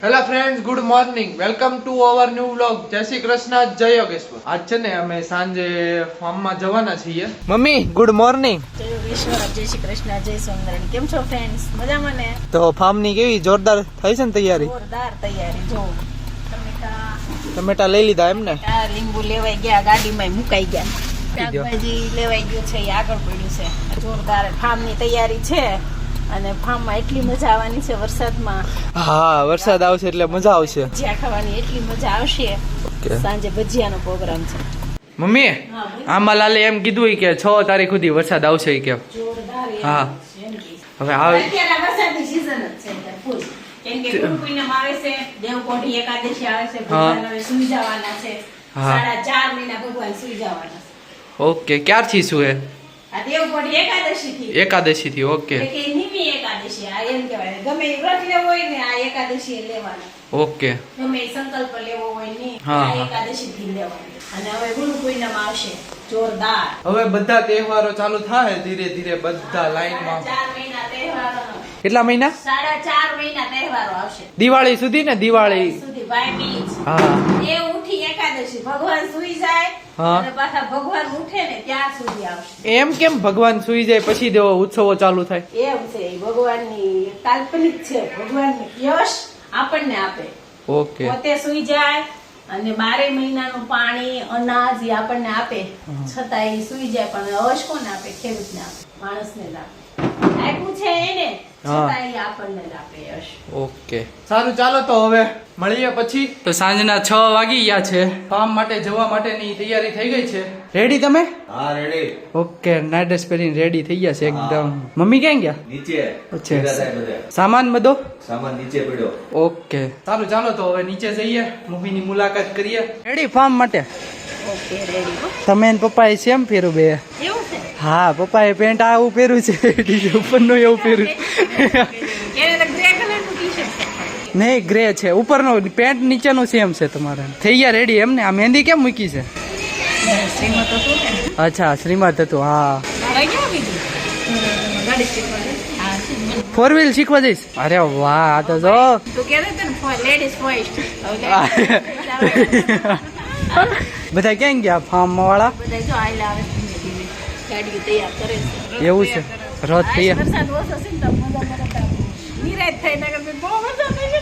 Hello friends, good morning. Welcome to our new vlog. જય શ્રી કૃષ્ણ, જય યોગેશ્વર. આજ છે ને અમે સાંજે ફાર્મમાં જવાના છીએ. Mummy good morning. જય યોગેશ્વર, જય શ્રી કૃષ્ણ, જય સ્વામિનારાયણ. કેમ છો ફ્રેન્ડ્સ? મજામાં ને? તો ફાર્મ ની કેવી જોરદાર થઈ છે ને તૈયારી? જોરદાર તૈયારી. જો ટમેટા લઈ લીધા એમ ને? લીંબુ લેવાઈ ગયા, ગાડીમાં મુકાઈ ગયા. શાકભાજી લેવાઈ ગયું છે, એ આગળ પડ્યું છે. જોરદાર ફાર્મ ની તૈયારી છે અને ફાર્મ માં એટલી મજા આવવાની છે વરસાદમાં. હા, વરસાદ આવશે એટલે મજા આવશે. ભજીયા ખાવાની એટલી મજા આવશે. સાંજે ભજીયાનો પ્રોગ્રામ છે. મમ્મી આમાં લાલે એમ કીધું કે 6 તારીખ સુધી વરસાદ આવશે કે? જોરદાર. હા, હવે આવે અત્યારે વરસાદની સીઝન જ છે ફૂલ. કેમ કે ગુરુ પૂનમ આવે છે, દેવકોઢી એકાદશી આવે છે, ભગવાન હવે સુઈ જવાના છે. 4.5 મહિના ભગવાન સુઈ જવાના છે. ઓકે, ક્યારથી શું હે? આ દેવકોઢી એકાદશી થી. ઓકે, એટલે કે નિમી એકાદશી આ એમ કહેવાય. ગમે એ વ્રત લેવો હોય ને આ એકાદશી એ લેવાના. ઓકે, ગમે એ સંકલ્પ લેવો હોય ને હા, આ એકાદશી થી લેવાના. અને હવે ગુરુ પૂનમ આવશે જોરદાર. હવે બધા તહેવારો ચાલુ થાય ધીરે ધીરે, બધા લાઈનમાં. 4 મહિના તહેવારો. કેટલા મહિના? 4.5 મહિના તહેવારો આવશે. દિવાળી સુધી ને? દિવાળી સુધી ભાઈ બીજ. હા, એ ઉઠી એકાદશી ભગવાન સુઈ જાય હા, અને પાછા ભગવાન ઉઠે ને ત્યાં સુધી આવશે. એમ કેમ? ભગવાન સુઈ જાય પછી દેવો ઉત્સવો ચાલુ થાય? એમ છે, ભગવાનની કાલ્પનિક છે. ભગવાનની યશ આપણને આપે. ઓકે, પોતે સુઈ જાય અને 12 મહિનાનું પાણી અનાજ એ આપણને આપે. છતાં એ સુઈ જાય, પણ યશ કોને આપે? ખેડૂતને આપે, માણસને જ આપે. આપ્યું છે એને, છતાં એ આપણને જ આપે યશ. ઓકે, સારું, ચાલો તો હવે મળીએ પછી. તો સાંજના 6 વાગી ગયા છે. ફાર્મ માટે જવા માટેની તૈયારી થઈ ગઈ છે. રેડી તમે? હા, રેડી. ઓકે, નાઇટ ડ્રેસ પહેરીને રેડી થઈ ગયા છે એકદમ. મમ્મી ક્યાં ગયા? નીચે અચ્છા, સામાન બધો સામાન નીચે પડ્યો. ઓકે, સારું, ચાલો તો હવે નીચે જઈએ, મમ્મીની મુલાકાત કરીએ. રેડી ફાર્મ માટે? Okay, ready. તમે ને પપ્પાએ સેમ પહેર્યું બે? એવું છે? હા, પપ્પાએ પેન્ટ આવું પહેર્યું છે, ઉપરનું એવું પહેર્યું. એને તો ગ્રે કલરનું ટી-શર્ટ છે. નહીં, ગ્રે છે. ઉપરનું પેન્ટ નીચેનું સેમ છે તમારે. થઈ ગયા રેડી એમ ને? આ મહેંદી કેમ મૂકી છે? શ્રીમત હતું ને. અચ્છા, શ્રીમત હતું. હા, મારે ક્યાં બીજું ગાડી શીખવાડે. હા, છે. 4 વ્હીલ શીખવા જઈશ? અરે વાહ, આ તો જો તું કહેતો હતો ને લેડીઝ ફર્સ્ટ. બધા ક્યાં ગયા ફાર્મ વાળા? બધા જો આયલા આવે ધીમે ધીમે ગાડી તૈયાર કરે છે. એવું છે? રથ તૈયાર. વરસાદ ઓછો છે ને તો મજા નિરાશ થઈ ના કે બહુ વરસાદ થઈ છે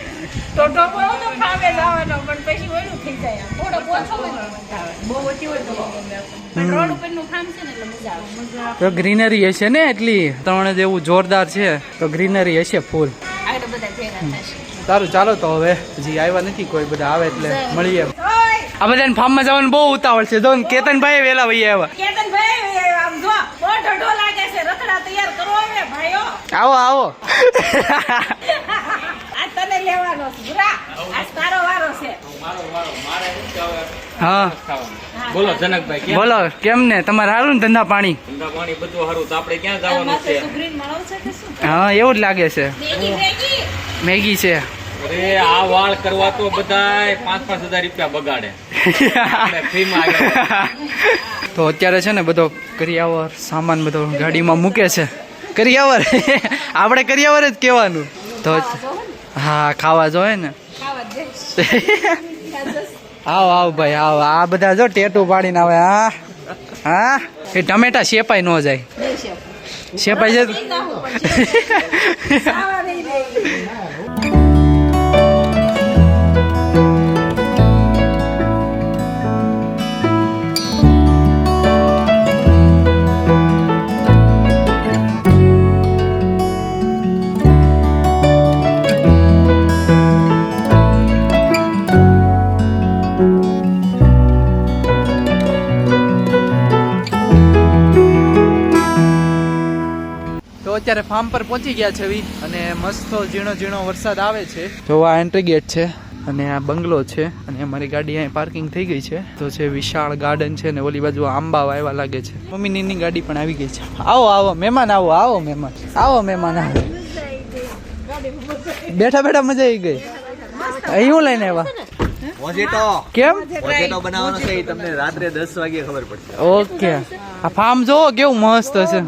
તો ટોપો તો ફાવે જવાનો, પણ પછી ઓલું થઈ જાય. થોડો ઓછો હોય તો આવે, બહુ ઓછી હોય તો પણ રોડ ઉપરનું કામ છે ને એટલે મજા આવે. તો ગ્રીનરી હશે ને એટલી? ત્રણ જ એવું જોરદાર છે તો ગ્રીનરી હશે ફૂલ. આગળ બધા ભેગા થશે. સારું, ચાલો તો હવે હજી આવ્યા નથી કોઈ, બધા આવે એટલે મળીએ. ઓય આ બધાને ફાર્મમાં જવાનું બહુ ઉતાવળ છે. જો કેતનભાઈ વેલા વહી આવ્યા. કેતનભાઈ આમ જો બહુ ઢોઢો લાગે છે. રખડા તૈયાર કરો હવે ભાઈઓ. આવો આવો. આ તને લેવાનો છે બુરા. આ તારો વારો છે. હા, બોલો જનકભાઈ, બોલો કેમ ને? તમારે સારું ને ધંધા પાણી? ધંધા પાણી બધું સારું. તો આપણે ક્યાં જવાનું માથે છે? સુગ્રીન મળો છે કે શું? હા, એવું જ લાગે છે. મેગી મેગી છે. અરે આ વાળ કરવા તો બધાય 5,000 રૂપિયા બગાડે. આપણે ફ્રીમાં આવ્યા. તો અત્યારે છે ને બધો કરિયાવર સામાન બધો ગાડીમાં મૂકે છે. કરિયાવર આપણે કરિયાવર જ કહેવાનું. તો હા, ખાવા જોઈએ ને. ખાવા દે. આવો આવો ભાઈ, આવો. આ બધા જો ટેટુ પાડીને આવે. હા હા, એ ટમેટા શેપાઈ ન જાય. શેપાઈ જાય અત્યારે ફાર્મ પર પહોંચી ગયા છે અને મસ્ત ઝીણો ઝીણો વરસાદ આવે છે. જો આ એન્ટ્રી ગેટ છે અને આ બંગલો છે અને અમારી ગાડી અહીં પાર્કિંગ થઈ ગઈ છે. તો છે વિશાળ ગાર્ડન છે ને ઓલી બાજુ આંબા વાવ્યા લાગે છે. મમ્મીની ગાડી પણ આવી ગઈ છે. આવો આવો મહેમાન, આવો આવો મહેમાન, આવો મહેમાન, આવો. બેઠા બેઠા મજા આવી ગઈ. અહીં લઈને આવ્યા મોજેટો. કેમ? મોજેટો બનાવવાનો છે, તમને રાત્રે 10 વાગે ખબર પડશે. ઓકે, આ ફાર્મ જો કેવું મસ્ત છે.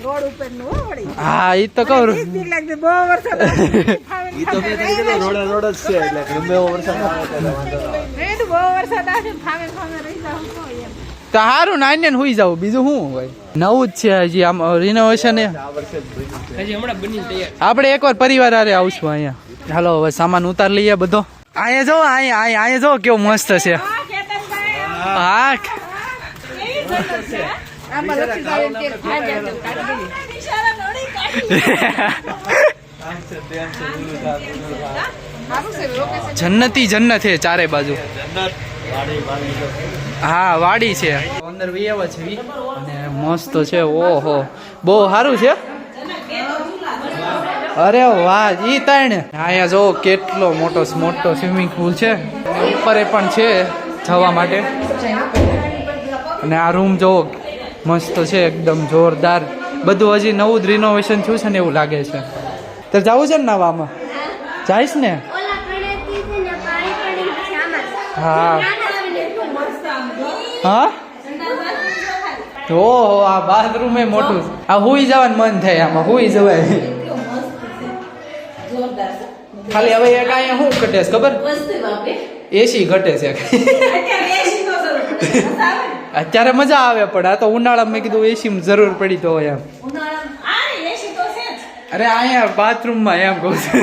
રોડ ઉપર નું હો વળી. હા ઈ તો કહું બીક બીક લાગતી, બહુ વરસાદ આવે. ઈ તો મેં કીધું રોડ જ છે એટલે ગમે એવો વરસાદ આવે એટલે વાંધો ના આવે. મેં કીધું બહુ વરસાદ આવે ને ફામે ફામે રહી જાવ તો એમ. તો હારું નાઈને ને હુઈ જાવ બીજું શું હોય નવું જ છે હજી આમ રિનોવેશન આ વર્ષે જ બન્યું છે. હજી હમણાં બની તૈયાર. આપણે એકવાર પરિવાર હારે આવશું અહીંયા હાલો હવે સામાન ઉતાર લઈએ બધો અહીંયા જો અહીંયા જો કેવું મસ્ત છે હા, કેતનભાઈ, હા કેવી જગ્યા છે? આમાં લખી દો એમ કે ખાઈ જાય તો કાઢી દઈએ. નિશાળા નોડી કાઢી. સારું છે લોકેશન. જન્નતી જન્નત છે ચારે બાજુ વાડી હા વાડી છે અંદર વિયાવા છે અને મસ્ત છે ઓહો બહુ સારું છે અરે વાહ ઈ તાણ અહીંયા જો કેટલો મોટો સ્વિમિંગ પુલ છે ઉપર પણ છે જવા માટે અને આ રૂમ જો મસ્ત છે એકદમ જોરદાર બધું હજી નવું જ રિનોવેશન થયું છે ને એવું લાગે છે તો જવું છે ને નાવામાં જાઈશ ને હા હા ઓહો આ બાથરૂમ એ મોટું આ હુઈ જવાનું મન થાય આમાં હુઈ જવાય ખાલી હવે એક અહીંયા શું ઘટે છે ખબર એસી ઘટે છે અત્યારે મજા આવે પણ આ તો ઉનાળામાં મેં કીધું એસી જરૂર પડી તો એમ અરે અહીંયા બાથરૂમમાં એમ કહું છું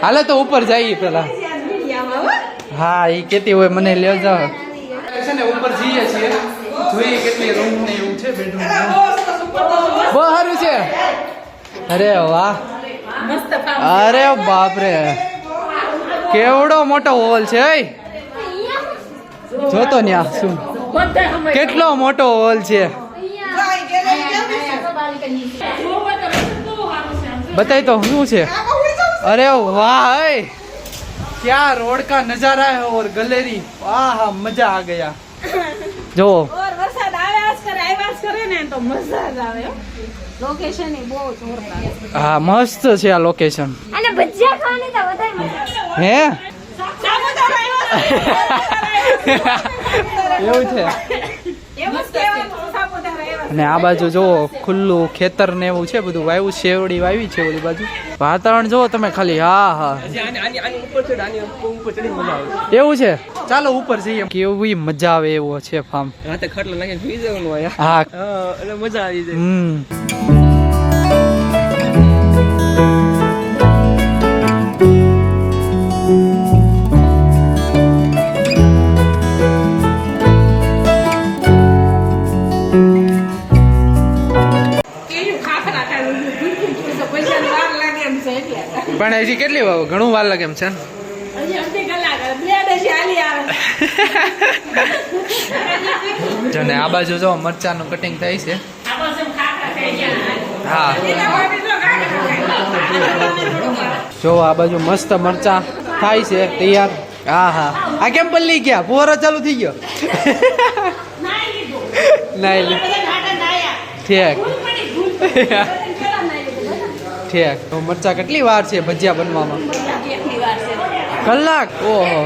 હાલે તો ઉપર જઈએ પેલા હા એ કેતી હોય મને લ્યો જાવ છે ને ઉપર જઈએ છીએ જોઈએ કેટલી રૂમ ને એવું છે બેડરૂમ બહુ સારું છે અરે વાહ અરે બાપ રે કેવડો મોટો હોલ છે જોતો ન્યા શું કેટલો મોટો હોલ છે બતાય તો શું છે અરે વાહ क्या रोड का नजारा है और गैलरी वाह मजा आ गया जो ઓર વરસાદ આવ્યા જ કરે ને તો મજા જ આવે લોકેશન એ બહુ જોરદાર છે. હા મસ્ત છે આ લોકેશન અને ભજીયા ખાવાની તો વધારે મજા આવે. હે સાપુતારા એવું છે એવું જ કહેવાનું, સાપુતારા આવ્યા. અને આ બાજુ જો ખુલ્લું ખેતર ને એવું છે બધું વાવ્યું શેવડી વાવી છે ઓલી બાજુ વાતાવરણ જોવો તમે ખાલી હા હા આની ઉપર ચડ આની ઉપર ચડી મજા આવે. એવું છે ચાલો ઉપર જઈએ કેવી મજા આવે એવો છે ફાર્મ રાતે ખાટલો નાખીને સુઈ જવાનું હોય હા એટલે મજા આવી જાય. કેવું ખાખરા ખાવું, તો પૈસાની વાર લાગે એમ છે એટલે. પણ હજી કેટલી વાર ઘણું વાર લાગે એમ છે ને હજી અડધી કલાક, બ્લેડ હજી હાલી આવે. જો ને આ બાજુ જો મરચાનું કટિંગ થાય છે આ બસ એમ ખાખરા ખાઈ ગયા. હા એના ભાભી જો ખાખરા ખાય. જો આ બાજુ મસ્ત મરચા થાય છે તૈયાર હા હા આ કેમ પલ્લી ગયા ફુવારો ચાલુ થઈ ગયો નાઈ લીધું. નાઈ બધા ઘાટા નાયા. ઠીક ભૂલ પડી, ભૂલ પડી. બધાને પેલા નાઈ લીધું, બધાને. ઠીક તો મરચા કેટલી વાર છે ભજીયા બનવામાં કેટલી વાર છે. કલાક ઓહો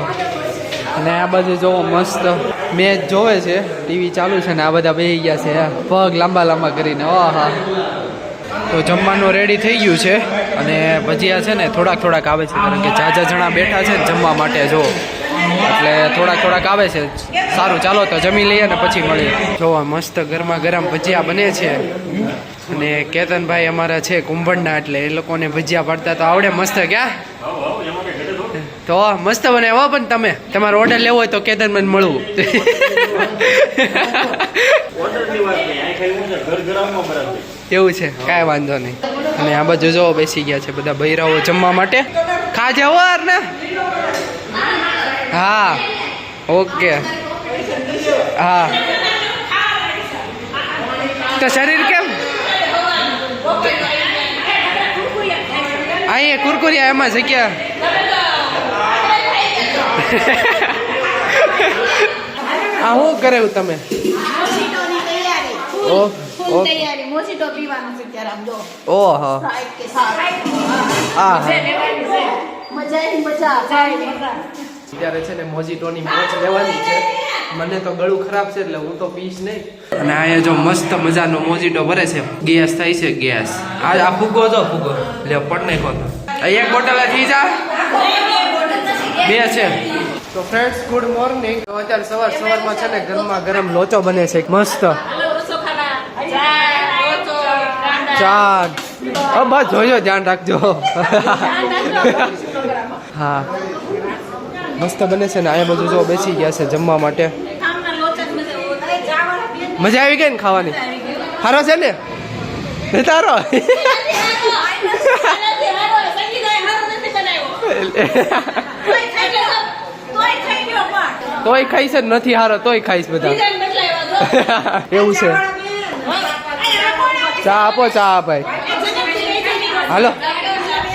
અને આ બાજુ જોવો મસ્ત મેચ જોવે છે ટીવી ચાલુ છે ને આ બધા બેસી ગયા છે પગ લાંબા લાંબા કરીને ઓહા તો જમવાનું રેડી થઈ ગયું છે અને ભજીયા છે ને થોડાક આવે છે કારણ કે જાજા જણા બેઠા છે ને જમવા માટે જો એટલે થોડાક આવે છે સારું ચાલો તો જમી લઈએ ને પછી મળીએ જોવા મસ્ત ગરમા ગરમ ભજીયા બને છે અને કેતનભાઈ અમારા છે કુંભણના એટલે એ લોકોને ભજીયા પાડતા તો આવડે મસ્ત ક્યાં તો મસ્ત બને હો પણ તમે તમારો ઓર્ડર લેવો હોય તો કેતનભાઈ મળવું એવું છે કાંઈ વાંધો નહીં અને આ બાજુ જો બેસી ગયા છે બધા બૈરાઓ જમવા માટે ખાજે વાર ને હા ઓકે હા તો શરીર કેમ અહીંયા કુરકુરિયા એમાં જગ્યા આ શું કરે તમે મોજીટોની તૈયારી. ઓહ, ફૂલ ઓહ. તૈયારી. મોજીટો પીવાનું છે ત્યારે આમ જો. ઓહો સ્પ્રાઇટ કે સાથ. હા હા મજા આવી, મજા. અત્યારે છે ને મોજીટોની મોજ લેવાની છે મને તો ગળું ખરાબ છે એટલે હું તો પીશ નહીં. અને અહીંયા જો મસ્ત મજાનો મોજીટો ભરે છે. ગેસ થાય છે ગેસ. આ ફુગ્ગો જો ફુગ્ગો લે પડ નહીં કોતો. એક બોટલ થઈ જાય. બે છે. તો ફ્રેન્ડ્સ ગુડ મોર્નિંગ. તો અત્યારે સવારમાં છે ને ગરમા ગરમ લોચો બને છે મસ્ત. ચા બસ જોજો ધ્યાન રાખજો. હા મસ્ત બને છે ને અહીંયા બધું જો બેસી ગયા છે જમવા માટે. મજા આવી ગઈ ને ખાવાની? સારો છે ને તારો? તોય ખાઈશ જ નથી હારો તોય ખાઈશ બધા. એવું છે. ચા આપો ચા ભાઈ. હાલો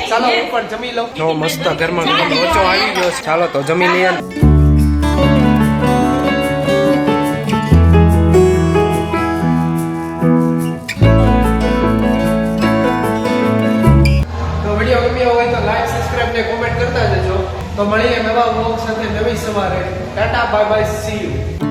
ચાલો હું પણ જમી લઉં. જો મસ્ત ગરમા ગરમ લોચો આવી ગયો છે. ચાલો તો જમી લઈએ. તો વિડીયો ગમ્યો હોય તો લાઈક સબસ્ક્રાઇબ ને કોમેન્ટ કરતા જજો. તો મળીએ નવા વ્લોગ સાથે નવી સવારે. Tata bye bye see you.